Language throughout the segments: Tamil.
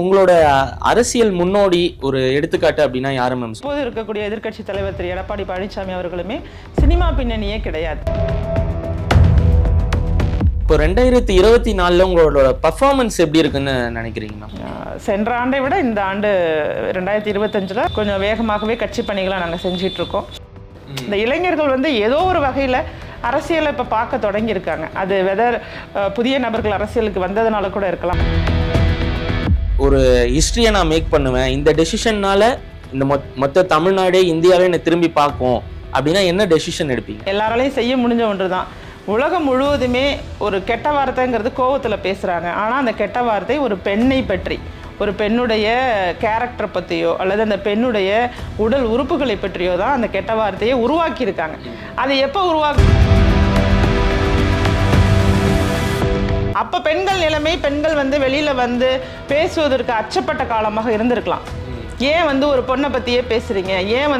உங்களோட அரசியல் முன்னோடி ஒரு எடுத்துக்காட்டு அப்படின்னா யாரு மேம்? இப்போது இருக்கக்கூடிய எதிர்க்கட்சி தலைவர் திரு எடப்பாடி பழனிசாமி அவர்களுமே சினிமா பின்னணியே கிடையாது. இப்போ 2024 உங்களோட பர்ஃபார்மன்ஸ் எப்படி இருக்குன்னு நினைக்கிறீங்க மேம்? சென்ற ஆண்டை விட இந்த ஆண்டு 2025 கொஞ்சம் வேகமாகவே கட்சி பணிகளை நாங்கள் செஞ்சிட்டு இருக்கோம். இந்த இளைஞர்கள் ஏதோ ஒரு வகையில் அரசியலை இப்போ பார்க்க தொடங்கியிருக்காங்க. அது வெதர் புதிய நபர்கள் அரசியலுக்கு வந்ததுனால கூட இருக்கலாம். ஒரு ஹிஸ்ட்ரியை நான் மேக் பண்ணுவேன், இந்த டெசிஷன்னால இந்த மொத்த தமிழ்நாடே இந்தியாவே என்னை திரும்பி பார்க்கும் அப்படின்னா என்ன டெசிஷன் எடுப்பீங்க? எல்லாராலையும் செய்ய முடிஞ்ச ஒன்று தான். உலகம் முழுவதுமே ஒரு கெட்ட வார்த்தைங்கிறது கோவத்தில் பேசுகிறாங்க. ஆனால் அந்த கெட்ட வார்த்தை ஒரு பெண்ணை பற்றி, ஒரு பெண்ணுடைய கேரக்டர் பற்றியோ அல்லது அந்த பெண்ணுடைய உடல் உறுப்புகளை பற்றியோ தான் அந்த கெட்ட வார்த்தையை உருவாக்கியிருக்காங்க. அது எப்போ அப்போ பெண்கள் நிலைமை, பெண்கள் வெளியில் பேசுவதற்கு அச்சப்பட்ட காலமாக இருந்திருக்கலாம். ஏன் ஒரு பொண்ணை பற்றியே பேசுகிறீங்க, ஏன்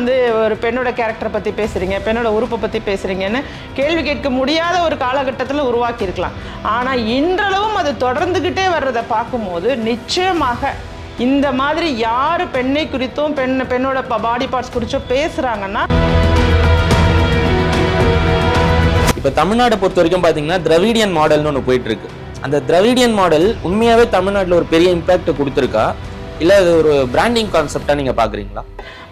ஒரு பெண்ணோட கேரக்டரை பற்றி பேசுகிறீங்க, பெண்ணோட உறுப்பை பற்றி பேசுகிறீங்கன்னு கேள்வி கேட்க முடியாத ஒரு காலகட்டத்தில் உருவாக்கியிருக்கலாம். ஆனால் இன்றளவும் அது தொடர்ந்துக்கிட்டே வர்றதை பார்க்கும்போது நிச்சயமாக இந்த மாதிரி யார் பெண்ணை குறித்தும் பெண்ணோட பாடி பார்ட்ஸ் குறித்தும் பேசுகிறாங்கன்னா, இப்போ தமிழ்நாட்டை பொறுத்த வரைக்கும் பார்த்தீங்கன்னா திராவிடியன் மாடல்னு ஒன்று போயிட்டு இருக்கு. அந்த திராவிடியன் மாடல் உண்மையாகவே தமிழ்நாட்டில் ஒரு பெரிய இம்பாக்ட் கொடுத்துருக்கா, இல்லை அது ஒரு பிராண்டிங் கான்செப்டாக நீங்கள் பார்க்குறீங்களா?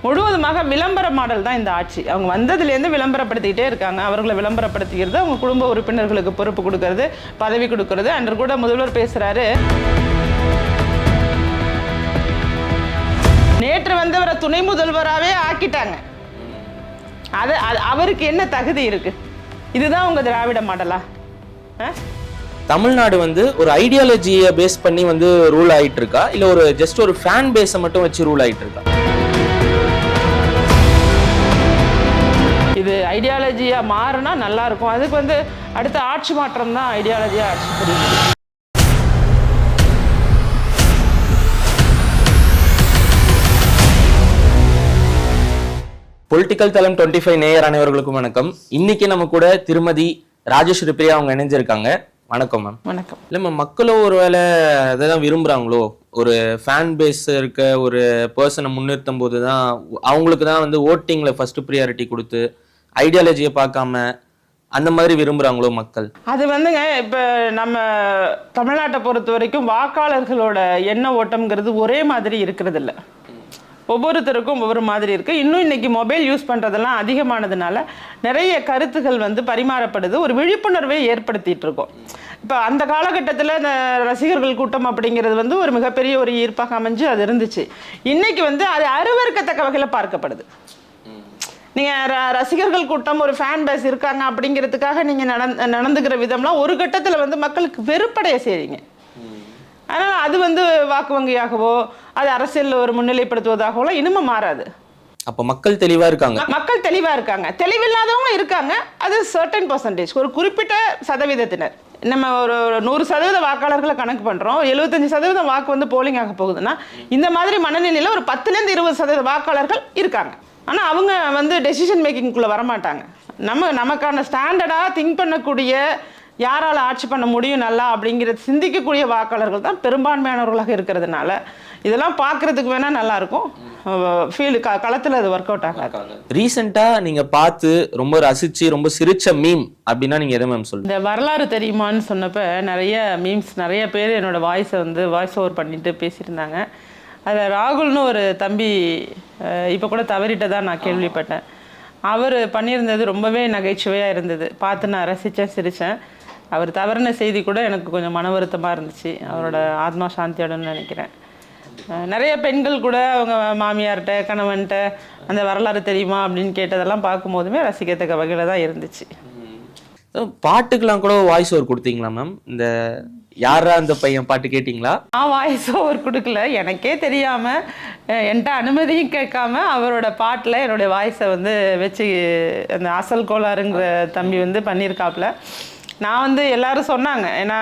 முழுவதுமாக விளம்பர மாடல் தான் இந்த ஆட்சி. அவங்க வந்ததுலேருந்து விளம்பரப்படுத்திக்கிட்டே இருக்காங்க. அவர்களை விளம்பரப்படுத்திக்கிறது, அவங்க குடும்ப உறுப்பினர்களுக்கு பொறுப்பு கொடுக்கறது, பதவி கொடுக்கறது. அன்று கூட முதல்வர் பேசுகிறாரு, நேற்று வந்தவரை துணை முதல்வராகவே ஆக்கிட்டாங்க. அது அவருக்கு என்ன தகுதி இருக்கு? இதுதான் உங்க திராவிட மாடலா? தமிழ்நாடு ஒரு ஐடியாலஜியை பேஸ் பண்ணி ரூல் ஆயிட்டு இருக்கா, இல்ல ஒரு ஜஸ்ட் ஒரு ஃபேன் பேஸை மட்டும் வச்சு ரூல் ஆயிட்டு இருக்கா? இது ஐடியாலஜியா மாறினா நல்லா இருக்கும். அதுக்கு அடுத்த ஆட்சி மாற்றம் தான் ஐடியாலஜியா ஆட்சி புரியுது. பொலிட்டிக்கல் தளம் 25 நேயர் அனைவர்களுக்கும் வணக்கம். இன்னைக்கு நம்ம கூட திருமதி ராஜேஸ்வரி பிரியா அவங்க இணைஞ்சிருக்காங்க. வணக்கம் மேம். வணக்கம். இல்லை மேம், மக்களும் ஒருவேளை அதான் விரும்புகிறாங்களோ, ஒரு ஃபேன் பேஸ் இருக்க ஒரு பர்சனை முன்னிறுத்தும் போது தான் அவங்களுக்கு தான் ஓட்டிங்கில் ஃபர்ஸ்ட் ப்ரியாரிட்டி கொடுத்து ஐடியாலஜியை பார்க்காம அந்த மாதிரி விரும்புகிறாங்களோ மக்கள்? அது இப்போ நம்ம தமிழ்நாட்டை பொறுத்த வரைக்கும் வாக்காளர்களோட எண்ண ஓட்டம்ங்கிறது ஒரே மாதிரி இருக்கிறது இல்லை. ஒவ்வொருத்தருக்கும் ஒவ்வொரு மாதிரி இருக்குது. இன்னும் இன்றைக்கி மொபைல் யூஸ் பண்ணுறதெல்லாம் அதிகமானதுனால நிறைய கருத்துகள் பரிமாறப்படுது. ஒரு விழிப்புணர்வை ஏற்படுத்திகிட்டு இருக்கோம். இப்போ அந்த காலகட்டத்தில் இந்த ரசிகர்கள் கூட்டம் அப்படிங்கிறது ஒரு மிகப்பெரிய ஒரு ஈர்ப்பாக அமைஞ்சு அது இருந்துச்சு. இன்றைக்கி அது அருவருக்கத்தக்க வகையில் பார்க்கப்படுது. நீங்கள் ரசிகர்கள் கூட்டம் ஒரு ஃபேன் பேஸ் இருக்காங்க அப்படிங்கிறதுக்காக நீங்கள் நடந்துக்கிற விதம்லாம் ஒரு கட்டத்தில் மக்களுக்கு வெறுப்படைய செய்றீங்க. அதனால் அது வாக்கு வங்கியாகவோ அது அரசியலில் ஒரு முன்னிலைப்படுத்துவதாகவோ இன்னமும் மாறாது. அப்போ மக்கள் தெளிவாக இருக்காங்க. மக்கள் தெளிவாக இருக்காங்க. தெளிவில்லாதவங்களும் இருக்காங்க. அது சர்டன் பர்சன்டேஜ், ஒரு குறிப்பிட்ட சதவீதத்தினர். நம்ம ஒரு 100% வாக்காளர்களை கணக்கு பண்ணுறோம். 75% வாக்கு போலிங் ஆக போகுதுன்னா இந்த மாதிரி மனநிலையில் ஒரு 10லேருந்து 20% வாக்காளர்கள் இருக்காங்க. ஆனால் அவங்க டெசிஷன் மேக்கிங்குள்ளே வரமாட்டாங்க. நமக்கான ஸ்டாண்டர்டாக திங்க் பண்ணக்கூடிய, யாரால் ஆட்சி பண்ண முடியும் நல்லா அப்படிங்கிறது சிந்திக்கக்கூடிய வாக்காளர்கள் தான் பெரும்பான்மையானவர்களாக இருக்கிறதுனால இதெல்லாம் பார்க்குறதுக்கு வேணால் நல்லாயிருக்கும். ஃபீல்டு களத்தில் அது ஒர்க் அவுட் ஆகாது. ரீசெண்டாக நீங்கள் பார்த்து ரொம்ப ரசித்து ரொம்ப சிரிச்ச மீம் அப்படின்னா நீங்கள் எதை மேம் சொல்லுங்கள்? இந்த வரலாறு தெரியுமான்னு சொன்னப்போ நிறைய மீம்ஸ், நிறைய பேர் என்னோடய வாய்ஸை வாய்ஸ் ஓவர் பண்ணிட்டு பேசியிருந்தாங்க. அதில் ராகுல்னு ஒரு தம்பி இப்போ கூட தவறிட்டதாக நான் கேள்விப்பட்டேன். அவர் பண்ணியிருந்தது ரொம்பவே நகைச்சுவையாக இருந்தது. பார்த்து நான் ரசித்தேன், சிரித்தேன். அவர் தவறின செய்தி கூட எனக்கு கொஞ்சம் மன வருத்தமாக இருந்துச்சு. அவரோட ஆத்மா சாந்தியோடன்னு நினைக்கிறேன். நிறைய பெண்கள் கூட அவங்க மாமியார்கிட்ட, கணவன்கிட்ட அந்த வரலாறு தெரியுமா அப்படின்னு கேட்டதெல்லாம் பார்க்கும்போதுமே ரசிக்கத்தக்க வகையில் தான் இருந்துச்சு. பாட்டுக்கெல்லாம் கூட வாய்ஸ் ஓவர் கொடுத்தீங்களா மேம்? இந்த யாரா அந்த பையன் பாட்டு கேட்டிங்களா? வாய்ஸ் ஓவர் கொடுக்கல, எனக்கே தெரியாமல் என்கிட்ட அனுமதியும் கேட்காம அவரோட பாட்டில் என்னுடைய வாய்ஸை வச்சு அந்த அசல் கோளாறுங்கிற தம்பி பண்ணியிருக்காப்புல. நான் எல்லாரும் சொன்னாங்க, ஏன்னா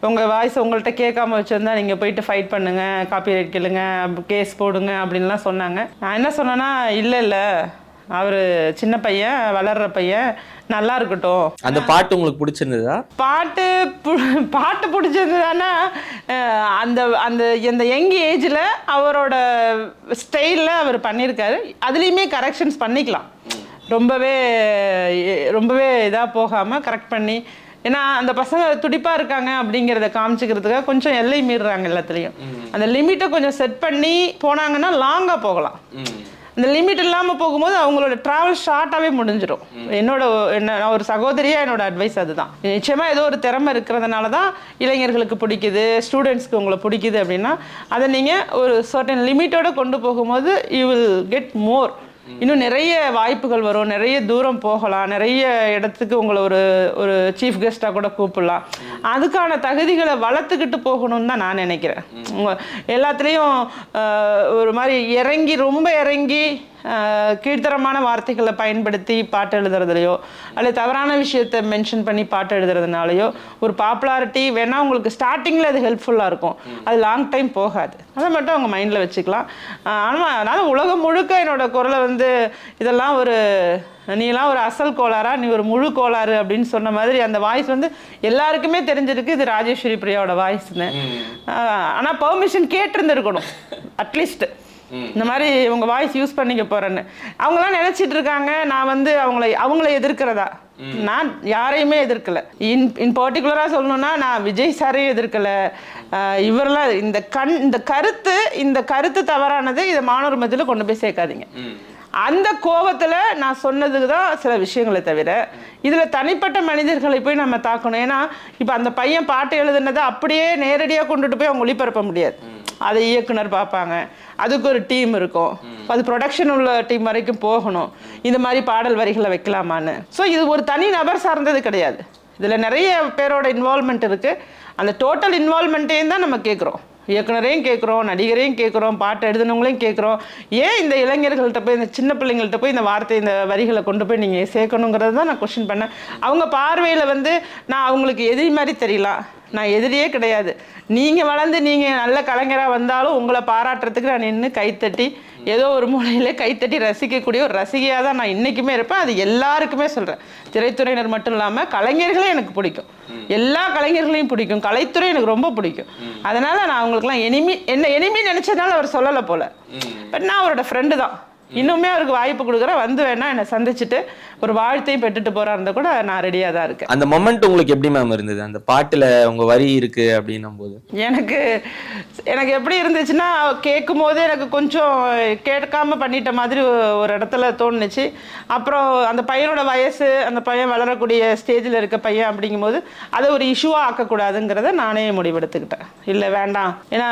உங்கள் வாய்ஸ் உங்கள்கிட்ட கேட்காம வச்சுருந்தா நீங்கள் போயிட்டு ஃபைட் பண்ணுங்கள், காப்பிரைட் கேளுங்க, கேஸ் போடுங்க அப்படின்லாம் சொன்னாங்க. நான் என்ன சொன்னேன்னா, இல்லை அவர் சின்ன பையன், வளர்ற பையன், நல்லா இருக்கட்டும். அந்த பாட்டு உங்களுக்கு பிடிச்சிருந்ததா? பாட்டு பிடிச்சிருந்ததுன்னா அந்த அந்த இந்த யங் ஏஜில் அவரோட ஸ்டைலில் அவர் பண்ணியிருக்காரு. அதுலேயுமே கரெக்ஷன்ஸ் பண்ணிக்கலாம், ரொம்பவே இதாக போகாமல் கரெக்ட் பண்ணி. ஏன்னா அந்த பசங்க துடிப்பாக இருக்காங்க அப்படிங்கிறத காமிச்சிக்கிறதுக்காக கொஞ்சம் எல்லை மீறுறாங்க எல்லாத்துலேயும். அந்த லிமிட்டை கொஞ்சம் செட் பண்ணி போனாங்கன்னா லாங்காக போகலாம். அந்த லிமிட் இல்லாமல் போகும்போது அவங்களோட ட்ராவல் ஷார்ட்டாகவே முடிஞ்சிடும். நான் ஒரு சகோதரியாக என்னோட அட்வைஸ் அதுதான். நிச்சயமாக ஏதோ ஒரு திறமை இருக்கிறதுனால தான் இளைஞர்களுக்கு பிடிக்குது, ஸ்டூடெண்ட்ஸ்க்கு உங்களை பிடிக்குது அப்படின்னா அதை நீங்கள் ஒரு சர்டன் லிமிட்டோடு கொண்டு போகும்போது யூ வில் கெட் மோர். இன்னும் நிறைய வாய்ப்புகள் வரும், நிறைய தூரம் போகலாம், நிறைய இடத்துக்கு உங்களை ஒரு சீஃப் கெஸ்ட்டாக கூட கூப்பிடலாம். அதுக்கான தகுதிகளை வளர்த்துக்கிட்டு போகணும்னு தான் நான் நினைக்கிறேன். எல்லாத்துலேயும் ஒரு மாதிரி ரொம்ப இறங்கி கீழ்த்தரமான வார்த்தைகளை பயன்படுத்தி பாட்டு எழுதுறதுலையோ அல்லது தவறான விஷயத்தை மென்ஷன் பண்ணி பாட்டு எழுதுறதுனாலையோ ஒரு பாப்புலாரிட்டி வேணால் உங்களுக்கு ஸ்டார்டிங்கில் அது ஹெல்ப்ஃபுல்லாக இருக்கும், அது லாங் டைம் போகாது. அதை மட்டும் அவங்க மைண்டில் வச்சுக்கலாம். ஆனால் அதனால் உலகம் முழுக்க என்னோட குரலை இதெல்லாம் நீலாம் ஒரு அசல் கோளாறா, நீ ஒரு முழு கோளாறு அப்படின்னு சொன்ன மாதிரி அந்த வாய்ஸ் எல்லாருக்குமே தெரிஞ்சிருக்கு இது ராஜேஸ்வரி பிரியாவோட வாய்ஸ்ன்னு. ஆனால் பெர்மிஷன் கேட்டிருந்துருக்கணும் அட்லீஸ்ட். இந்த மாதிரி உங்க வாய்ஸ் யூஸ் பண்ணிக்க போறேன்னு அவங்களாம் நினைச்சிட்டு இருக்காங்க. நான் அவங்கள எதிர்க்கிறதா? நான் யாரையுமே எதிர்க்கல. இன் பர்டிகுலரா சொல்லணும்னா நான் விஜய் சாரையும் எதிர்க்கல. இவரெல்லாம் இந்த கருத்து தவறானது, இதை மாணவர் மத்தியில் கொண்டு போய் சேர்க்காதீங்க. அந்த கோபத்தில் நான் சொன்னதுக்கு தான் சில விஷயங்களை தவிர இதில் தனிப்பட்ட மனிதர்களை போய் நம்ம தாக்கணும். ஏன்னா இப்போ அந்த பையன் பாட்டு எழுதுனதை அப்படியே நேரடியாக கொண்டுட்டு போய் அவங்க ஒளிபரப்ப முடியாது. அதை இயக்குனர் பார்ப்பாங்க, அதுக்கு ஒரு டீம் இருக்கும், அது ப்ரொடக்ஷன் உள்ள டீம் வரைக்கும் போகணும். இந்த மாதிரி பாடல் வரிகளை வைக்கலாமான்னு. ஸோ இது ஒரு தனி நபர் சார்ந்தது கிடையாது, இதில் நிறைய பேரோட இன்வால்மெண்ட் இருக்குது. அந்த டோட்டல் இன்வால்மெண்ட்டையும் தான் நம்ம கேட்குறோம். இயக்குனரையும் கேட்குறோம், நடிகரையும் கேட்குறோம், பாட்டு எழுதுனவங்களையும் கேட்குறோம். ஏன் இந்த இளைஞர்கள்ட்ட போய், இந்த சின்ன பிள்ளைங்கள்ட்ட போய் இந்த வார்த்தை, இந்த வரிகளை கொண்டு போய் நீங்கள் சேர்க்கணுங்கிறது தான் நான் கொஸ்டின் பண்ணேன். அவங்க பார்வையில் நான் அவங்களுக்கு எதிரி மாதிரி தெரியலாம், நான் எதிரியே கிடையாது. நீங்கள் வளர்ந்து நீங்கள் நல்ல கலைஞராக வந்தாலும் உங்களை பாராட்டுறதுக்கு நான் நின்று கைத்தட்டி ஏதோ ஒரு மூலையிலே கைத்தட்டி ரசிக்கக்கூடிய ஒரு ரசிகையாக தான் நான் இன்றைக்குமே இருப்பேன். அது எல்லாருக்குமே சொல்கிறேன். திரைத்துறையினர் மட்டும் இல்லாமல் கலைஞர்களே எனக்கு பிடிக்கும், எல்லா கலைஞர்களையும் பிடிக்கும், கலைத்துறை எனக்கு ரொம்ப பிடிக்கும். அதனால் நான் அவங்களுக்குலாம் எனிமி நினச்சதுனால அவர் சொல்லலை போல், பட் நான் அவரோட ஃப்ரெண்டு தான். இன்னுமே அவருக்கு வாய்ப்பு கொடுக்குறேன், வேணா என்னை சந்திச்சுட்டு ஒரு வாழ்த்தையும் பெற்றுட்டு போறா இருந்தா கூட நான் ரெடியா தான் இருக்கேன். அந்த மொமெண்ட் உங்களுக்கு எப்படி மேம் இருந்தது? அந்த பாட்டுல உங்க வரி இருக்கு அப்படின்னும் போது எனக்கு எப்படி இருந்துச்சுன்னா, கேட்கும் போது எனக்கு கொஞ்சம் கேட்காம பண்ணிட்ட மாதிரி ஒரு இடத்துல தோணுச்சு. அப்புறம் அந்த பையனோட வயசு, அந்த பையன் வளரக்கூடிய ஸ்டேஜில் இருக்க பையன் அப்படிங்கும்போது அதை ஒரு இஷ்யூவாக ஆக்கக்கூடாதுங்கிறத நானே முடிவெடுத்துக்கிட்டேன். இல்லை வேண்டாம், ஏன்னா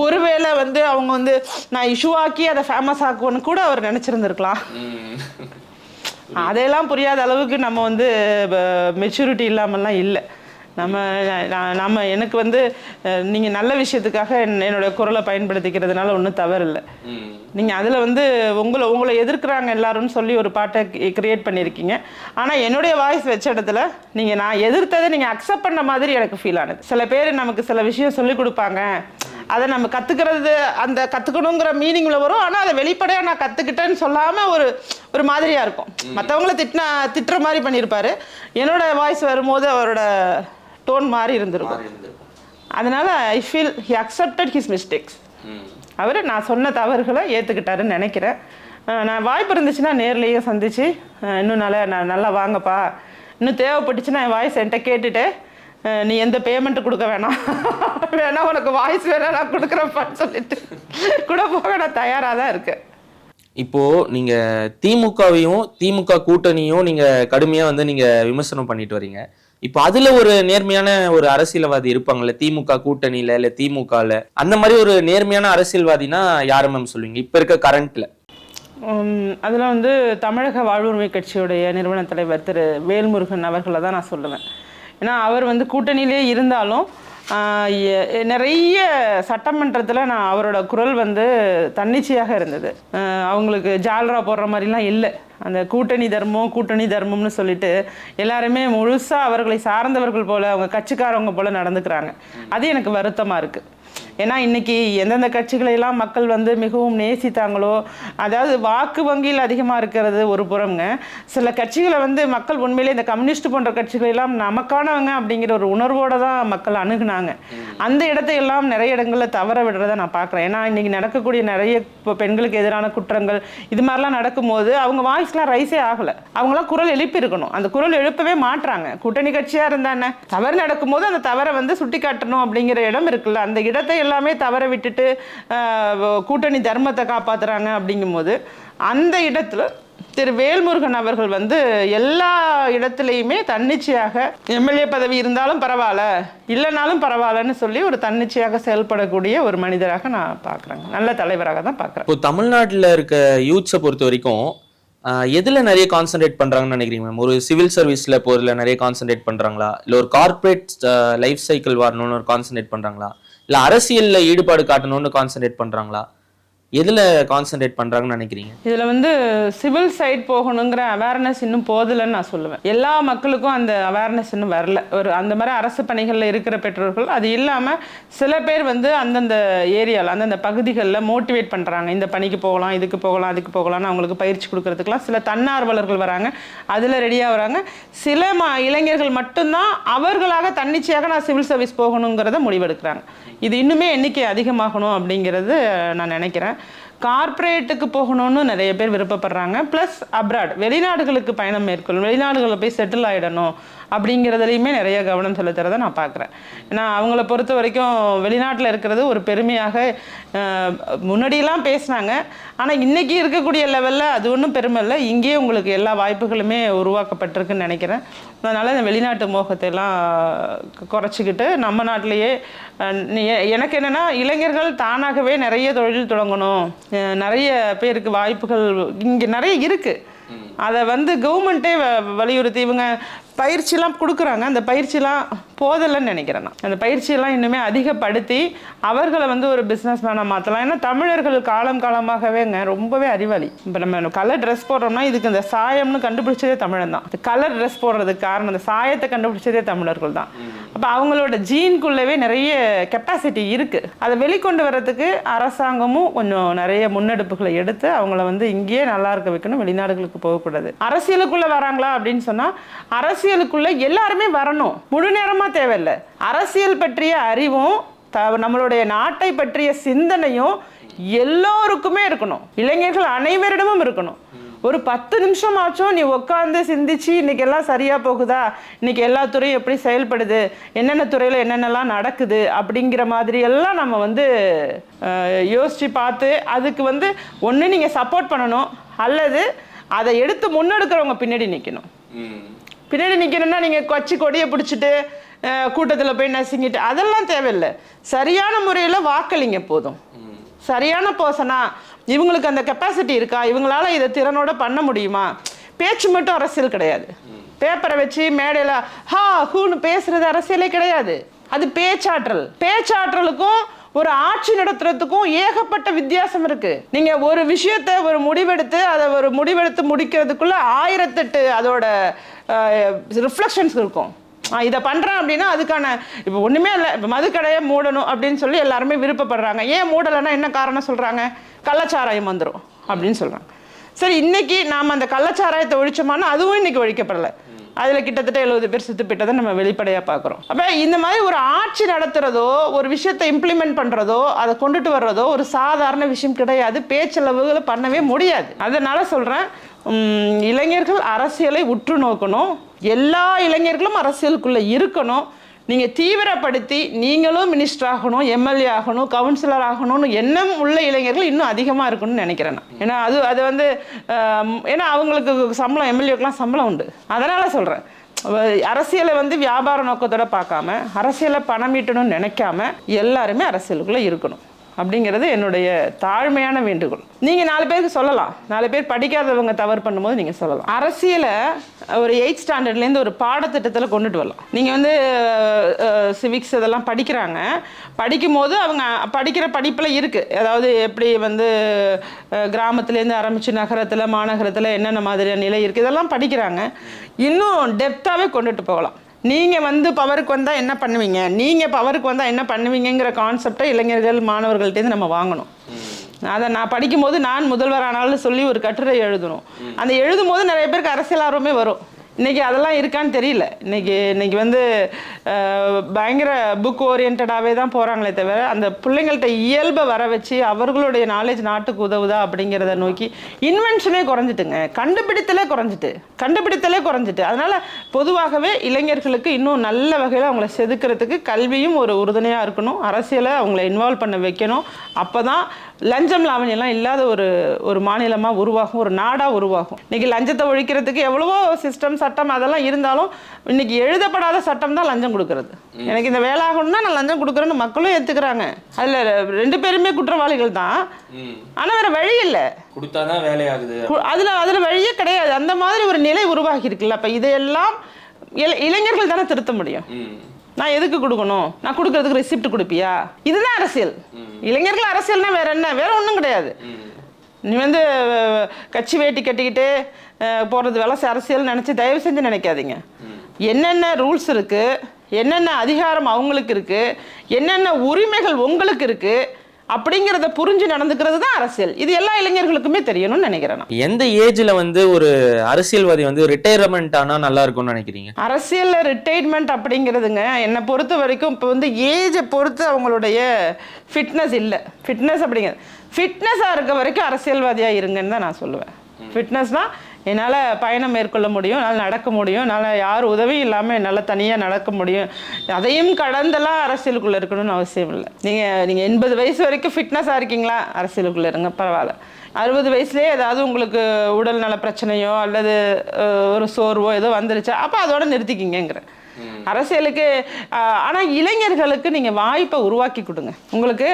ஒருவேளை அவங்க நான் இஷ்யூவாக்கி அதை ஃபேமஸ் ஆக்குவோன்னு கூட அவர் நினச்சிருந்துருக்கலாம். அதையெல்லாம் புரியாத அளவுக்கு நம்ம மெச்சூரிட்டி இல்லாமல்லாம் இல்லை. எனக்கு நீங்கள் நல்ல விஷயத்துக்காக என்னோட குரலை பயன்படுத்திக்கிறதுனால ஒன்றும் தவறு இல்லை. நீங்கள் அதில் உங்களை எதிர்க்கிறாங்க எல்லாரும்னு சொல்லி ஒரு பாட்டை கிரியேட் பண்ணியிருக்கீங்க. ஆனால் என்னுடைய வாய்ஸ் வச்ச இடத்துல நான் எதிர்த்ததை நீங்கள் அக்செப்ட் பண்ண மாதிரி எனக்கு ஃபீல் ஆனது. சில பேர் நமக்கு சில விஷயம் சொல்லிக் கொடுப்பாங்க, அதை நம்ம கற்றுக்கிறது அந்த கற்றுக்கணுங்கிற மீனிங்கில் வரும். ஆனால் அதை வெளிப்படையாக நான் கற்றுக்கிட்டேன்னு சொல்லாமல் ஒரு மாதிரியாக இருக்கும். மற்றவங்கள திட்டுற மாதிரி பண்ணியிருப்பார். என்னோட வாய்ஸ் வரும்போது அவரோட டோன் மாறி இருந்திருக்கும். அதனால் I feel he accepted his mistakes. அவர் நான் சொன்ன தவறுகளை ஏற்றுக்கிட்டாருன்னு நினைக்கிறேன். நான் வாய்ப்பு இருந்துச்சுன்னா நேர்லேயே சந்தித்து இன்னும் நல்லா வாங்கப்பா, இன்னும் தேவைப்பட்டுச்சுன்னா என் வாய்ஸ் என்கிட்ட கேட்டுட்டு நீ எந்த பேமெண்ட்டு கொடுக்க வேணா உனக்கு வாய்ஸ் வேணா நான் கொடுக்குறப்பான்னு சொல்லிட்டு கூட போக நான் தயாராக தான் இருக்கேன். இப்போ நீங்க திமுக கூட்டணியும் நீங்க கடுமையா நீங்க விமர்சனம் பண்ணிட்டு வரீங்க. இப்போ அதுல ஒரு நேர்மையான ஒரு அரசியல்வாதி இருப்பாங்கல்ல, திமுக கூட்டணியில இல்ல திமுகல, அந்த மாதிரி ஒரு நேர்மையான அரசியல்வாதினா யாரு மேம் சொல்லுவீங்க இப்ப இருக்க கரண்ட்ல? அதில் தமிழக வாழ்வுரிமை கட்சியுடைய நிறுவன தலைவர் திரு வேல்முருகன் அவர்களை தான் நான் சொல்லுவேன். ஏன்னா அவர் கூட்டணியிலே இருந்தாலும் நிறைய சட்டமன்றத்தில் நான் அவரோட குரல் தன்னிச்சையாக இருந்தது. அவங்களுக்கு ஜால்ரா போடுற மாதிரிலாம் இல்லை. அந்த கூட்டணி தர்மம்னு சொல்லிட்டு எல்லாருமே முழுசாக அவர்களை சார்ந்தவர்கள் போல், அவங்க கட்சிக்காரவங்க போல் நடந்துக்கிறாங்க. அது எனக்கு வருத்தமாக இருக்குது. ஏன்னா இன்னைக்கு எந்தெந்த கட்சிகளை எல்லாம் மக்கள் வந்து மிகவும் நேசித்தாங்களோ, அதாவது வாக்கு வங்கியில் அதிகமாக இருக்கிறது ஒரு புறம்ங்க, சில கட்சிகளை வந்து மக்கள் உண்மையிலே இந்த கம்யூனிஸ்ட் போன்ற கட்சிகளை எல்லாம் நமக்கானவங்க அப்படிங்கிற ஒரு உணர்வோடு தான் மக்கள் அணுகுனாங்க. அந்த இடத்தை எல்லாம் நிறைய இடங்களில் தவற விடுறதை நான் பார்க்குறேன். ஏன்னா இன்னைக்கு நடக்கக்கூடிய நிறைய இப்போ பெண்களுக்கு எதிரான குற்றங்கள் இது மாதிரிலாம் நடக்கும்போது அவங்க வாய்ஸ்லாம் ரைஸே ஆகலை. அவங்களாம் குரல் எழுப்பி இருக்கணும், அந்த குரல் எழுப்பவே மாட்டுறாங்க. கூட்டணி கட்சியாக இருந்தானே தவறு நடக்கும்போது அந்த தவறை வந்து சுட்டி காட்டணும் அப்படிங்கிற இடம் இருக்குல்ல, அந்த இடத்தை எல்லாமே தவற விட்டுட்டு கூட்டணி தர்மத்தை காப்பாற்றுறாங்க. அப்படிங்கும்போது அந்த இடத்துல திரு வேல்முருகன் அவர்கள் வந்து எல்லா இடத்துலையுமே தன்னிச்சையாக எம்எல்ஏ பதவி இருந்தாலும் பரவாயில்ல, இல்லைனாலும் பரவாயில்லன்னு சொல்லி ஒரு தன்னிச்சையாக செயல்படக்கூடிய ஒரு மனிதராக நான் பார்க்குறேங்க. நல்ல தலைவராக தான் பார்க்குறேன். இப்போ தமிழ்நாட்டில் இருக்க யூத்ஸை பொறுத்த வரைக்கும் எதில் நிறைய கான்சென்ட்ரேட் பண்ணுறாங்கன்னு நினைக்கிறீங்க மேம்? ஒரு சிவில் சர்வீஸில் போகிறதுல நிறைய கான்சென்ட்ரேட் பண்ணுறாங்களா, இல்லை ஒரு கார்ப்பரேட் லைஃப் சைக்கிள் வரணும்னு ஒரு கான்சென்ட்ரேட் பண்ணுறாங்களா, இல்லை அரசியலில் ஈடுபாடு காட்டணும்னு கான்சென்ட்ரேட் பண்ணுறாங்களா? எதில் கான்சென்ட்ரேட் பண்ணுறாங்கன்னு நினைக்கிறீங்க? இதில் வந்து சிவில் சைட் போகணுங்கிற அவேர்னஸ் இன்னும் போதில்லைன்னு நான் சொல்லுவேன். எல்லா மக்களுக்கும் அந்த அவேர்னஸ் இன்னும் வரல. ஒரு அந்த மாதிரி அரசு பணிகளில் இருக்கிற பெற்றோர்கள், அது இல்லாமல் சில பேர் வந்து அந்தந்த ஏரியாவில் அந்தந்த பகுதிகளில் மோட்டிவேட் பண்ணுறாங்க. இந்த பணிக்கு போகலாம், இதுக்கு போகலாம், அதுக்கு போகலாம்னு அவங்களுக்கு பயிற்சி கொடுக்கறதுக்கெலாம் சில தன்னார்வலர்கள் வராங்க, அதில் ரெடியாக வராங்க. சில இளைஞர்கள் மட்டும்தான் அவர்களாக தன்னிச்சையாக நான் சிவில் சர்வீஸ் போகணுங்கிறத முடிவெடுக்கிறாங்க. இது இன்னுமே எண்ணிக்கை அதிகமாகணும் அப்படிங்கிறது நான் நினைக்கிறேன். கார்ப்பரேட்டுக்கு போகணும்னு நிறைய பேர் விருப்பப்படுறாங்க. ப்ளஸ் அப்ராட் வெளிநாடுகளுக்கு பயணம் மேற்கொள்ளும், வெளிநாடுகளில் போய் செட்டில் ஆகிடணும் அப்படிங்கிறதுலையுமே நிறைய கவனம் செலுத்துறதை நான் பார்க்குறேன். ஏன்னா அவங்கள பொறுத்த வரைக்கும் வெளிநாட்டில் இருக்கிறது ஒரு பெருமையாக முன்னாடியெல்லாம் பேசினாங்க. ஆனால் இன்றைக்கி இருக்கக்கூடிய லெவலில் அது ஒன்றும் பெருமை இல்லை. இங்கேயே உங்களுக்கு எல்லா வாய்ப்புகளுமே உருவாக்கப்பட்டிருக்குன்னு நினைக்கிறேன். அதனால் இந்த வெளிநாட்டு மோகத்தை எல்லாம் குறைச்சிக்கிட்டு நம்ம நாட்டிலேயே எனக்கு என்னென்னா இளைஞர்கள் தானாகவே நிறைய தொழில் தொடங்கணும், நிறைய பேருக்கு வாய்ப்புகள் இங்கே நிறைய இருக்குது. அதை வந்து கவர்மெண்ட்டே வலியுறுத்தி இவங்க பயிற்சியெல்லாம் கொடுக்குறாங்க. அந்த பயிற்சியெல்லாம் போதலைன்னு நினைக்கிறேன் நான். அந்த பயிற்சியெல்லாம் இன்னுமே அதிகப்படுத்தி அவர்களை வந்து ஒரு பிஸ்னஸ் மேனாக மாற்றலாம். ஏன்னா தமிழர்கள் காலமாகவேங்க ரொம்பவே அறிவாளி. இப்போ நம்ம கலர் ட்ரெஸ் போடுறோம்னா இதுக்கு இந்த சாயம்னு கண்டுபிடிச்சதே தமிழன் தான். கலர் ட்ரெஸ் போடுறதுக்கு காரணம் அந்த சாயத்தை கண்டுபிடிச்சதே தமிழர்கள் தான். அப்போ அவங்களோட ஜீனுக்குள்ளவே நிறைய கெப்பாசிட்டி இருக்குது. அதை வெளிக்கொண்டு வர்றதுக்கு அரசாங்கமும் கொஞ்சம் நிறைய முன்னெடுப்புகளை எடுத்து அவங்கள வந்து இங்கேயே நல்லா இருக்க வைக்கணும், வெளிநாடுகளுக்கு போகக்கூடாது. அரசியலுக்குள்ளே வராங்களா அப்படின்னு சொன்னால் அரசியலுக்குள்ள எல்லாருமே வரணும், முழு நேரமா தேவையில்லை. அரசியல் பற்றிய அறிவும் நம்மளுடைய நாட்டை பற்றிய சிந்தனையும் எல்லோருக்குமே இருக்கணும், இளைஞர்கள் அனைவரிடமும் இருக்கணும். ஒரு 10 நிமிஷம் ஆச்சும் நீ உட்காந்து சிந்திச்சு இன்னைக்கு எல்லாம் சரியா போகுதா, இன்னைக்கு எல்லா துறையும் எப்படி செயல்படுது, என்னென்ன துறையில என்னென்னலாம் நடக்குது அப்படிங்கிற மாதிரி எல்லாம் நம்ம வந்து யோசிச்சு பார்த்து அதுக்கு வந்து ஒன்று நீங்க சப்போர்ட் பண்ணணும், அல்லது அதை எடுத்து முன்னெடுக்கிறவங்க பின்னாடி நிற்கணும். பின்னாடி நிற்கணும்னா நீங்கள் கட்சி கொடியை பிடிச்சிட்டு கூட்டத்தில் போய் நசுங்கிட்டு அதெல்லாம் தேவையில்லை. சரியான முறையில் வாக்களிங்க போதும். சரியான பர்சனா, இவங்களுக்கு அந்த கெப்பாசிட்டி இருக்கா, இவங்களால இதை திறனோட பண்ண முடியுமா. பேச்சு மட்டும் அரசியல் கிடையாது. பேப்பரை வச்சு மேடையில் ஹூன்னு பேசுறது அரசியலே கிடையாது. அது பேச்சாற்றல். பேச்சாற்றலுக்கும் ஒரு ஆட்சி நடத்துறதுக்கும் ஏகப்பட்ட வித்தியாசம் இருக்கு. நீங்க ஒரு விஷயத்தை ஒரு முடிவெடுத்து முடிக்கிறதுக்குள்ள 1008 அதோட ரிஃப்ளெக்ஷன்ஸ் இருக்கும். இதை பண்றேன் அப்படின்னா அதுக்கான இப்போ ஒண்ணுமே இல்லை. இப்போ மதுக்கடையை மூடணும் அப்படின்னு சொல்லி எல்லாருமே விருப்பப்படுறாங்க. ஏன் மூடலைன்னா என்ன காரணம் சொல்றாங்க? கள்ளச்சாராயம் வந்துடும் அப்படின்னு சொல்றாங்க. சரி, இன்னைக்கு நாம் அந்த கள்ளச்சாராயத்தை ஒழிச்சோமானா அதுவும் இன்னைக்கு ஒழிக்கப்படலை. அதில் கிட்டத்தட்ட 70 பேர் செத்து போயிட்டதை நம்ம வெளிப்படையாக பார்க்குறோம். அப்போ இந்த மாதிரி ஒரு ஆட்சி நடத்துறதோ ஒரு விஷயத்தை இம்ப்ளிமெண்ட் பண்ணுறதோ அதை கொண்டுட்டு வர்றதோ ஒரு சாதாரண விஷயம் கிடையாது. பேச்சளவுகளை பண்ணவே முடியாது. அதனால சொல்கிறேன், இளைஞர்கள் அரசியலை உற்று நோக்கணும். எல்லா இளைஞர்களும் அரசியலுக்குள்ளே இருக்கணும். நீங்கள் தீவிரப்படுத்தி நீங்களும் மினிஸ்டர் ஆகணும், எம்எல்ஏ ஆகணும், கவுன்சிலர் ஆகணும்னு எண்ணம் உள்ள இளைஞர்கள் இன்னும் அதிகமாக இருக்கணும்னு நினைக்கிறேன் நான். ஏன்னா அது வந்து ஏன்னா அவங்களுக்கு சம்பளம், எம்எல்ஏக்கெலாம் சம்பளம் உண்டு. அதனால் சொல்கிறேன், அரசியலை வந்து வியாபார நோக்கத்தோட பார்க்காம அரசியலை பணம் ஈட்டணும்னு நினைக்காம எல்லாருமே அரசியலுக்குள்ளே இருக்கணும் அப்படிங்கிறது என்னுடைய தாழ்மையான வேண்டுகோள். நீங்கள் 4 பேருக்கு சொல்லலாம். 4 பேர் படிக்காதவங்க தவறு பண்ணும்போது நீங்கள் சொல்லலாம். அரசியலை ஒரு 8th ஸ்டாண்டர்ட்லேருந்து ஒரு பாடத்திட்டத்தில் கொண்டுட்டு வரலாம். நீங்கள் வந்து சிவிக்ஸ் இதெல்லாம் படிக்கிறாங்க. படிக்கும்போது அவங்க படிக்கிற படிப்பில் இருக்குது. அதாவது எப்படி வந்து கிராமத்துலேருந்து ஆரம்பித்து நகரத்தில் மாநகரத்தில் என்னென்ன மாதிரியான நிலை இருக்குது இதெல்லாம் படிக்கிறாங்க. இன்னும் டெப்த்தாகவே கொண்டுட்டு போகலாம். நீங்கள் வந்து பவருக்கு வந்தால் என்ன பண்ணுவீங்க, நீங்கள் பவருக்கு வந்தால் என்ன பண்ணுவீங்கிற கான்செப்டை இளைஞர்கள் மாணவர்கள்ட்டேருந்து நம்ம வாங்கணும். அதை நான் படிக்கும்போது நான் முதல்வர் ஆனாலும் சொல்லி ஒரு கட்டுரை எழுதணும். அந்த எழுதும் போது நிறைய பேருக்கு அரசியல் ஆர்வமே வரும். இன்றைக்கி அதெல்லாம் இருக்கான்னு தெரியல. இன்றைக்கி வந்து பயங்கர புக் ஓரியன்டாகவே தான் போகிறாங்களே தவிர அந்த பிள்ளைங்கள்ட்ட இயல்பை வர வச்சு அவர்களுடைய நாலேஜ் நாட்டுக்கு உதவுதா அப்படிங்கிறத நோக்கி இன்வென்ஷனே குறைஞ்சிட்டுங்க, கண்டுபிடித்தலே குறைஞ்சிட்டு. அதனால் பொதுவாகவே இளைஞர்களுக்கு இன்னும் நல்ல வகையில் அவங்கள செதுக்கிறதுக்கு கல்வியும் ஒரு உறுதுணையாக இருக்கணும். அரசியலை அவங்கள இன்வால்வ் பண்ண வைக்கணும். அப்போ தான் லஞ்சம் லாவணியெல்லாம் இல்லாத ஒரு மாநிலமாக உருவாகும், ஒரு நாடாக உருவாகும். இன்றைக்கி லஞ்சத்தை ஒழிக்கிறதுக்கு எவ்வளவோ சிஸ்டம் சட்டம் அதெல்லாம் இருந்தாலும் இன்னைக்கு எழுதப்படாத சட்டம் தான் லஞ்சம் கொடுக்கறது. எனக்கு இந்த வேலை ஆகணும்னா நான் லஞ்சம் கொடுக்குறேன்னு மக்களும் ஏற்றுக்கிறாங்க. அதில் 2 பேருமே குற்றவாளிகள் தான். ஆனால் வேற வழி இல்லை, கொடுத்தாதான் வேலையாகுது. அதில் வழியே கிடையாது. அந்த மாதிரி ஒரு நிலை உருவாகி இருக்குல்ல. அப்போ இதையெல்லாம் இளைஞர்கள் தானே திருத்த முடியும். நான் எதுக்கு கொடுக்கணும், நான் கொடுக்கறதுக்கு ரெசிப்ட் கொடுப்பியா, இதுதான் அரசியல். இளைஞர்கள் அரசியல்னா வேற என்ன, வேற ஒன்றும் கிடையாது. நீ வந்து கட்சி வேட்டி கட்டிக்கிட்டு போகிறது வலசை அரசியல் நினச்சி தயவு செஞ்சு நினைக்காதீங்க. என்னென்ன ரூல்ஸ் இருக்குது, என்னென்ன அதிகாரம் அவங்களுக்கு இருக்குது, என்னென்ன உரிமைகள் உங்களுக்கு இருக்குது அப்படிங்கிறத புரிஞ்சு நடந்துக்கிறது தான் அரசியல். இது எல்லா இளைஞர்களுக்குமே தெரியணும்னு நினைக்கிறேன். எந்த ஏஜ்ல வந்து ஒரு அரசியல்வாதி வந்து ரிட்டையர்மெண்ட் ஆனா நல்லா இருக்கும்னு நினைக்கிறீங்க? அரசியல்ல ரிட்டையர்மெண்ட் அப்படிங்கிறதுங்க என்னை பொறுத்த வரைக்கும் இப்போ வந்து ஏஜை பொறுத்து அவங்களுடைய ஃபிட்னஸ் இல்லை. ஃபிட்னஸ் அப்படிங்கிறது ஃபிட்னஸாக இருக்க வரைக்கும் அரசியல்வாதியாக இருங்கன்னு தான் நான் சொல்லுவேன். ஃபிட்னஸ்னால் என்னால் பயணம் மேற்கொள்ள முடியும், என்னால் நடக்க முடியும், என்னால் யார் உதவியும் இல்லாமல் என்னால் தனியாக நடக்க முடியும். அதையும் கடந்தெல்லாம் அரசியலுக்குள்ளே இருக்கணும்னு அவசியம் இல்லை. நீங்கள் 80 வயசு வரைக்கும் ஃபிட்னஸாக இருக்கீங்களா, அரசியலுக்குள்ளே இருங்க, பரவாயில்ல. 60 வயசுலேயே ஏதாவது உங்களுக்கு உடல் நல பிரச்சனையோ அல்லது ஒரு சோர்வோ ஏதோ வந்துருச்சா அப்போ அதோட நிறுத்திக்கிங்கிற அரசியலுக்கு. ஆனால் இளைஞர்களுக்கு நீங்கள் வாய்ப்பை உருவாக்கி கொடுங்க. உங்களுக்கு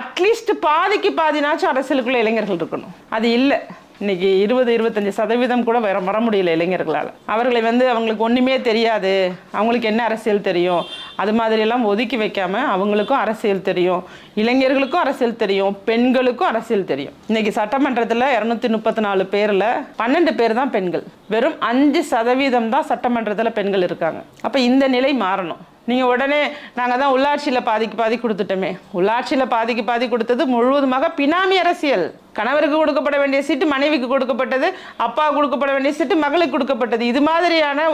அட்லீஸ்ட் பாதிக்கு பாதினாச்சும் அரசியலுக்குள்ளே இளைஞர்கள் இருக்கணும். அது இல்லை. இன்னைக்கு 20-25% கூட வர முடியல இளைஞர்களால். அவர்களை வந்து அவங்களுக்கு ஒன்றுமே தெரியாது, அவங்களுக்கு என்ன அரசியல் தெரியும், அது மாதிரியெல்லாம் ஒதுக்கி வைக்காமல் அவங்களுக்கும் அரசியல் தெரியும், இளைஞர்களுக்கும் அரசியல் தெரியும், பெண்களுக்கும் அரசியல் தெரியும். இன்னைக்கு சட்டமன்றத்தில் 234 பேரில் 12 பேர் தான் பெண்கள். வெறும் 5% தான் சட்டமன்றத்தில் பெண்கள் இருக்காங்க. அப்போ இந்த நிலை மாறணும். நீங்கள் உடனே நாங்கள் தான் உள்ளாட்சியில் பாதி கொடுத்துட்டோமே, உள்ளாட்சியில் பாதி கொடுத்தது முழுவதுமாக பினாமி அரசியல். கணவருக்கு கொடுக்கப்பட வேண்டிய சீட்டு மனைவிக்கு கொடுக்கப்பட்டது, அப்பா கொடுக்கப்பட வேண்டிய சீட்டு மகளுக்கு கொடுக்கப்பட்டது. இது மாதிரியான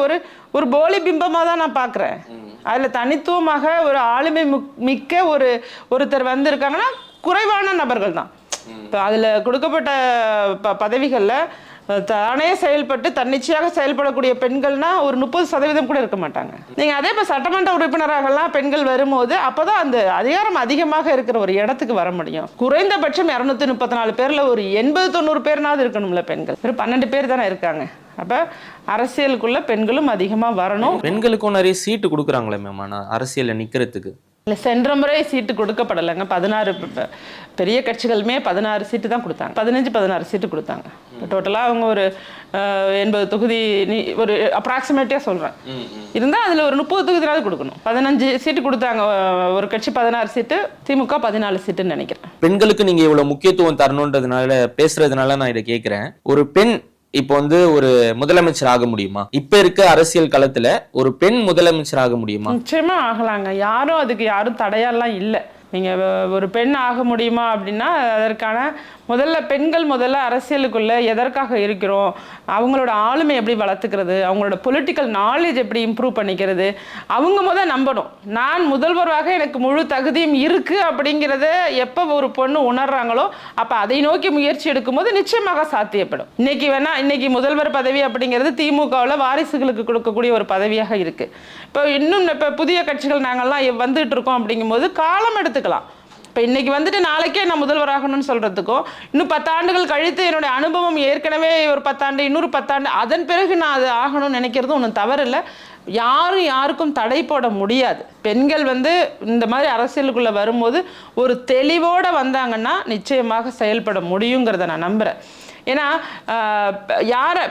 ஒரு போலி பிம்பமாக தான் நான் பார்க்குறேன். அதில் தனித்துவமாக ஒரு ஆளுமை மிக்க ஒருத்தர் வந்திருக்காங்கன்னா குறைவான நபர்கள் தான். இப்போ அதில் கொடுக்கப்பட்ட பதவிகளில் தானே செயல்பட்டு தன்னிச்சையாக செயல்படக்கூடிய பெண்கள்னா ஒரு 30% கூட இருக்க மாட்டாங்க. நீங்கள் அதே இப்போ சட்டமன்ற உறுப்பினராகலாம் பெண்கள் வரும்போது அப்போ தான் அந்த அதிகாரம் அதிகமாக இருக்கிற ஒரு இடத்துக்கு வர முடியும். குறைந்தபட்சம் 234 பேரில் ஒரு 80-90 பேர்னாவது இருக்கணும்ல பெண்கள். வெறும் 12 பேர் தானே இருக்காங்க. அப்போ அரசியலுக்குள்ள பெண்களும் அதிகமாக வரணும். பெண்களுக்கும் நிறைய சீட்டு கொடுக்குறாங்களே மேம், ஆனால் அரசியலில் நிற்கிறதுக்கு இல்லை, சென்ற முறை சீட்டு கொடுக்கப்படலைங்க. 16 பெரிய கட்சிகளுமே 16 சீட்டு தான் கொடுத்தாங்க. 15-16 சீட்டு கொடுத்தாங்க. டோட்டலாக அவங்க ஒரு 80 தொகுதி ஒரு அப்ராக்சிமேட்டாக சொல்கிறேன் இருந்தால் அதில் ஒரு 30 தொகுதியாவது கொடுக்கணும். 15 சீட்டு கொடுத்தாங்க ஒரு கட்சி, 16 சீட்டு, திமுக 14 சீட்டுன்னு நினைக்கிறேன். பெண்களுக்கு நீங்கள் இவ்வளோ முக்கியத்துவம் தரணுன்றதுனால பேசுறதுனால நான் இதை கேட்குறேன். ஒரு பெண் இப்போ வந்து ஒரு முதலமைச்சர் ஆக முடியுமா? இப்ப இருக்க அரசியல் களத்துல ஒரு பெண் முதலமைச்சர் ஆக முடியுமா? நிச்சயமா ஆகலாங்க. யாரும் தடையெல்லாம் இல்லை. நீங்கள் ஒரு பெண் ஆக முடியுமா அப்படின்னா அதற்கான பெண்கள் அரசியலுக்குள்ளே எதற்காக இருக்கிறோம், அவங்களோட ஆளுமை எப்படி வளர்த்துக்கிறது, அவங்களோட பொலிட்டிக்கல் நாலேஜ் எப்படி இம்ப்ரூவ் பண்ணிக்கிறது, அவங்க நம்பணும். நான் முதல்வராக எனக்கு முழு தகுதியும் இருக்குது அப்படிங்கிறத எப்போ ஒரு பொண்ணு உணர்றாங்களோ அப்போ அதை நோக்கி முயற்சி எடுக்கும்போது நிச்சயமாக சாத்தியப்படும். இன்னைக்கு முதல்வர் பதவி அப்படிங்கிறது திமுகவில் வாரிசுகளுக்கு கொடுக்கக்கூடிய ஒரு பதவியாக இருக்குது. இப்போ புதிய கட்சிகள் நாங்கள்லாம் வந்துட்டு இருக்கோம் அப்படிங்கும்போது காலம் எடுத்துக்கலாம். இப்போ இன்றைக்கி வந்துட்டு நாளைக்கே நான் முதல்வராகணும்னு சொல்கிறதுக்கும் இன்னும் 10 ஆண்டுகள் கழித்து என்னுடைய அனுபவம் ஏற்கனவே ஒரு 10 ஆண்டு இன்னொரு 10 ஆண்டு அதன் பிறகு நான் அது ஆகணும்னு நினைக்கிறதும் ஒன்றும் தவறில்லை. யாருக்கும் தடை போட முடியாது. பெண்கள் இந்த மாதிரி அரசியலுக்குள்ளே வரும்போது ஒரு தெளிவோடு வந்தாங்கன்னா நிச்சயமாக செயல்பட முடியுங்கிறத நான் நம்புகிறேன். ஏன்னா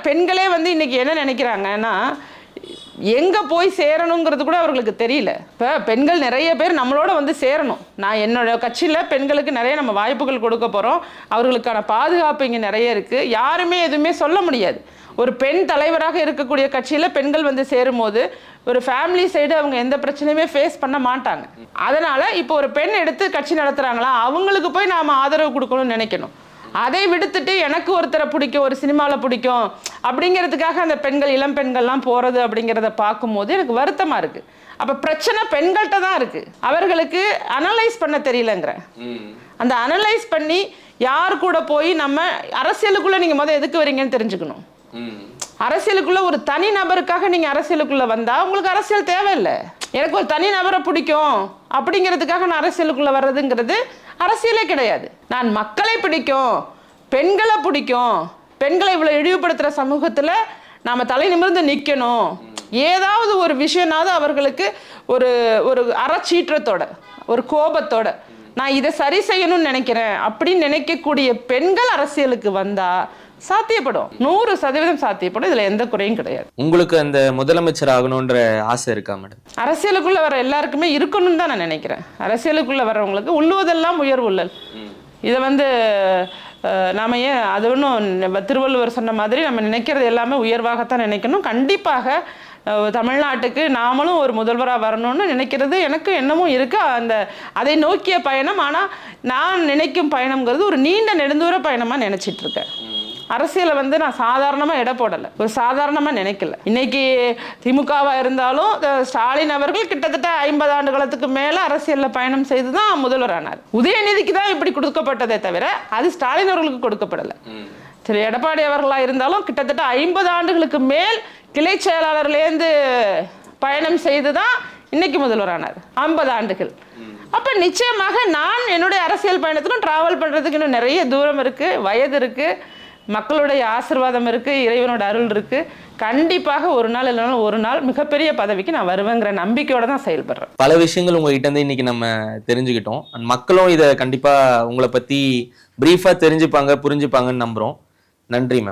பெண்களே இன்றைக்கி என்ன நினைக்கிறாங்கன்னா, எங்க போய் சேரணுங்கிறது கூட அவர்களுக்கு தெரியல. இப்போ பெண்கள் நிறைய பேர் நம்மளோட வந்து சேரணும். நான் என்னோட கட்சியில் பெண்களுக்கு நிறைய நம்ம வாய்ப்புகள் கொடுக்க போகிறோம். அவர்களுக்கான பாதுகாப்பு இங்கே நிறைய இருக்குது. யாருமே எதுவுமே சொல்ல முடியாது. ஒரு பெண் தலைவராக இருக்கக்கூடிய கட்சியில் பெண்கள் வந்து சேரும்போது ஒரு ஃபேமிலி சைடு அவங்க எந்த பிரச்சனையுமே ஃபேஸ் பண்ண மாட்டாங்க. அதனால் இப்போ ஒரு பெண் எடுத்து கட்சி நடத்துகிறாங்களா, அவங்களுக்கு போய் நாம் ஆதரவு கொடுக்கணும்னு நினைக்கணும். அதை விடுத்துட்டு எனக்கு ஒருத்தரை பிடிக்கும், ஒரு சினிமாவில் பிடிக்கும் அப்படிங்கிறதுக்காக அந்த பெண்கள், இளம் பெண்கள்லாம் போகிறது அப்படிங்கிறத பார்க்கும்போது எனக்கு வருத்தமாக இருக்குது. அப்போ பிரச்சனை பெண்கள்கிட்ட தான் இருக்குது. அவர்களுக்கு அனலைஸ் பண்ண தெரியலங்கிற அந்த அனலைஸ் பண்ணி யார் கூட போய் நம்ம அரசியலுக்குள்ளே நீங்கள் முதல் எதுக்கு வரீங்கன்னு தெரிஞ்சுக்கணும். அரசியலுக்குள்ள ஒரு தனி நபருக்காக நீங்க அரசியலுக்குள்ள வந்தா உங்களுக்கு அரசியல் தேவையில்லை. எனக்கு ஒரு தனி நபரை பிடிக்கும் அப்படிங்கிறதுக்காக நான் அரசியலுக்குள்ள வர்றதுங்கிறது அரசியலே கிடையாது. நான் மக்களை பிடிக்கும், பெண்களை பிடிக்கும், பெண்களை இவ்வளவு இழிவுபடுத்துற சமூகத்துல நாம தலை நிமிர்ந்து நிக்கணும், ஏதாவது ஒரு விஷயம்னாவது அவர்களுக்கு ஒரு ஒரு அறச்சீற்றத்தோட ஒரு கோபத்தோட நான் இதை சரி செய்யணும்னு நினைக்கிறேன் அப்படின்னு நினைக்கக்கூடிய பெண்கள் அரசியலுக்கு வந்தா சாத்தியப்படும். 100% சாத்தியப்படும். இதுல எந்த குறையும் கிடையாது. உங்களுக்கு அந்த முதலமைச்சர் ஆகணும்ன்ற ஆசை இருக்கா மேடம்? அரசியலுக்குள்ள வர எல்லாருக்குமே இருக்கணும்னு தான் நான் நினைக்கிறேன். அரசியலுக்குள்ள வர்றவங்களுக்கு உள்ளுவதெல்லாம் உயர்வுள்ளல். இதை வந்து நாம ஏன் அது ஒன்றும் திருவள்ளுவர் சொன்ன மாதிரி நம்ம நினைக்கிறது எல்லாமே உயர்வாகத்தான் நினைக்கணும். கண்டிப்பாக தமிழ்நாட்டுக்கு நாமளும் ஒரு முதல்வராக வரணும்னு நினைக்கிறது எனக்கு என்னமும் இருக்கு. அதை நோக்கிய பயணம். ஆனால் நான் நினைக்கும் பயணம்ங்கிறது ஒரு நீண்ட நெடுந்தூர பயணமாக நினைச்சிட்டு இருக்கேன். அரசியலை வந்து நான் சாதாரணமாக எடை போடலை, ஒரு சாதாரணமாக நினைக்கல. இன்னைக்கு திமுகவாக இருந்தாலும் ஸ்டாலின் அவர்கள் கிட்டத்தட்ட 50 ஆண்டு காலத்துக்கு மேலே அரசியலில் பயணம் செய்து தான் முதல்வரானார். உதயநிதிக்கு தான் இப்படி கொடுக்கப்பட்டதே தவிர அது ஸ்டாலின் அவர்களுக்கு கொடுக்கப்படலை. திரு எடப்பாடி அவர்களாக இருந்தாலும் கிட்டத்தட்ட 50 ஆண்டுகளுக்கு மேல் கிளை செயலாளர்லேருந்து பயணம் செய்து தான் இன்னைக்கு முதல்வரானார். 50 ஆண்டுகள். அப்போ நிச்சயமாக நான் என்னுடைய அரசியல் பயணத்துக்கும் டிராவல் பண்ணுறதுக்கு இன்னும் நிறைய தூரம் இருக்குது, வயது இருக்குது, மக்களுடைய ஆசீர்வாதம் இருக்குது, இறைவனோட அருள் இருக்குது. கண்டிப்பாக ஒரு நாள் இல்லைனாலும் ஒரு நாள் மிகப்பெரிய பதவிக்கு நான் வருவேங்கிற நம்பிக்கையோட தான் செயல்படுறேன். பல விஷயங்கள் உங்ககிட்ட இருந்து இன்னைக்கு நம்ம தெரிஞ்சுக்கிட்டோம். மக்களும் இதை கண்டிப்பாக உங்களை பற்றி பிரீஃபாக தெரிஞ்சுப்பாங்க, புரிஞ்சுப்பாங்கன்னு நம்புகிறோம். நன்றி மேம்.